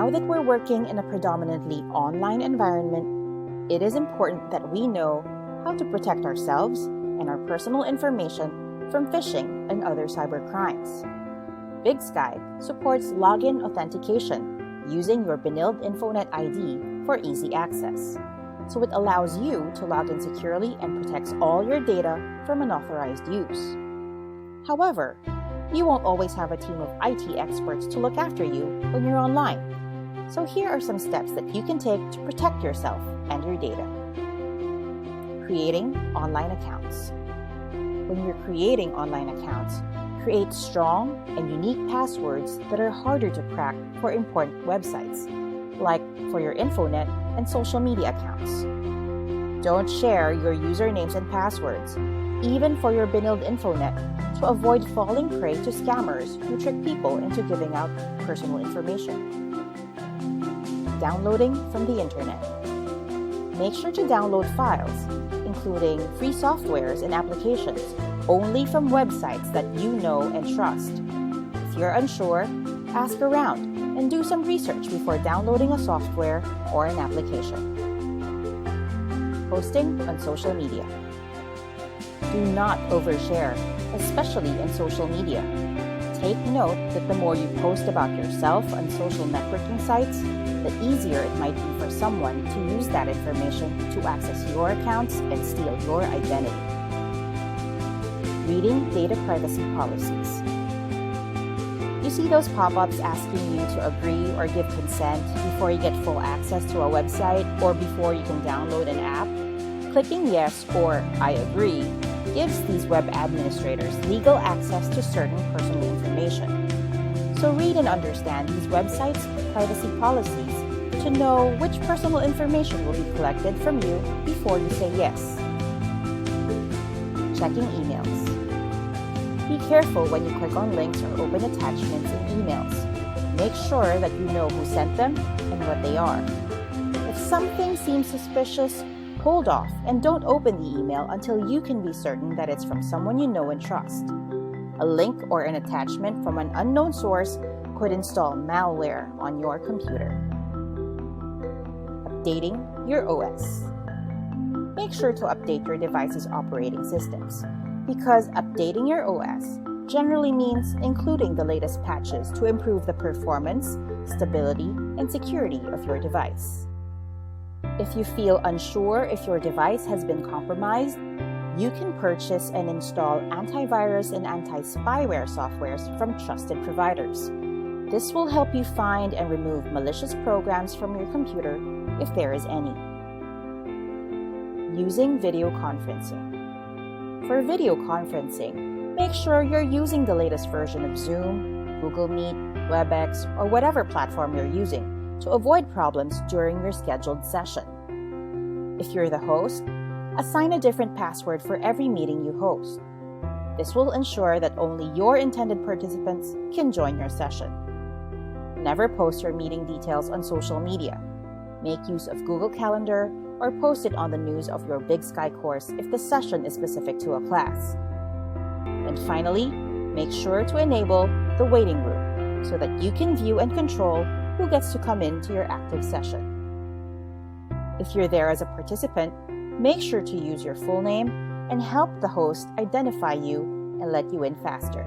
Now that we're working in a predominantly online environment, it is important that we know how to protect ourselves and our personal information from phishing and other cybercrimes. Big Sky supports login authentication using your Benilde Infonet ID for easy access. So it allows you to log in securely and protects all your data from unauthorized use. However, you won't always have a team of IT experts to look after you when you're online. So here are some steps that you can take to protect yourself and your data. Creating online accounts. When you're creating online accounts, create strong and unique passwords that are harder to crack for important websites, like for your Infonet and social media accounts. Don't share your usernames and passwords, even for your Benilde Infonet, to avoid falling prey to scammers who trick people into giving out personal information. Downloading from the internet. Make sure to download files, including free softwares and applications, only from websites that you know and trust. If you're unsure, ask around and do some research before downloading a software or an application. Posting on social media. Do not overshare, especially in social media. Take note that the more you post about yourself on social networking sites, the easier it might be for someone to use that information to access your accounts and steal your identity. Reading data privacy policies. You see those pop-ups asking you to agree or give consent before you get full access to a website or before you can download an app? Clicking yes or I agree gives these web administrators legal access to certain personal information. So read and understand these websites' privacy policies to know which personal information will be collected from you before you say yes. Checking emails. Be careful when you click on links or open attachments in emails. Make sure that you know who sent them and what they are. If something seems suspicious, hold off and don't open the email until you can be certain that it's from someone you know and trust. A link or an attachment from an unknown source could install malware on your computer. Updating your OS. Make sure to update your device's operating systems, because updating your OS generally means including the latest patches to improve the performance, stability, and security of your device. If you feel unsure if your device has been compromised, you can purchase and install antivirus and anti-spyware softwares from trusted providers. This will help you find and remove malicious programs from your computer if there is any. Using video conferencing. For video conferencing, make sure you're using the latest version of Zoom, Google Meet, WebEx, or whatever platform you're using to avoid problems during your scheduled session. If you're the host, assign a different password for every meeting you host. This will ensure that only your intended participants can join your session. Never post your meeting details on social media. Make use of Google Calendar or post it on the news of your Big Sky course if the session is specific to a class. And finally, make sure to enable the waiting room so that you can view and control who gets to come into your active session. If you're there as a participant, make sure to use your full name and help the host identify you and let you in faster.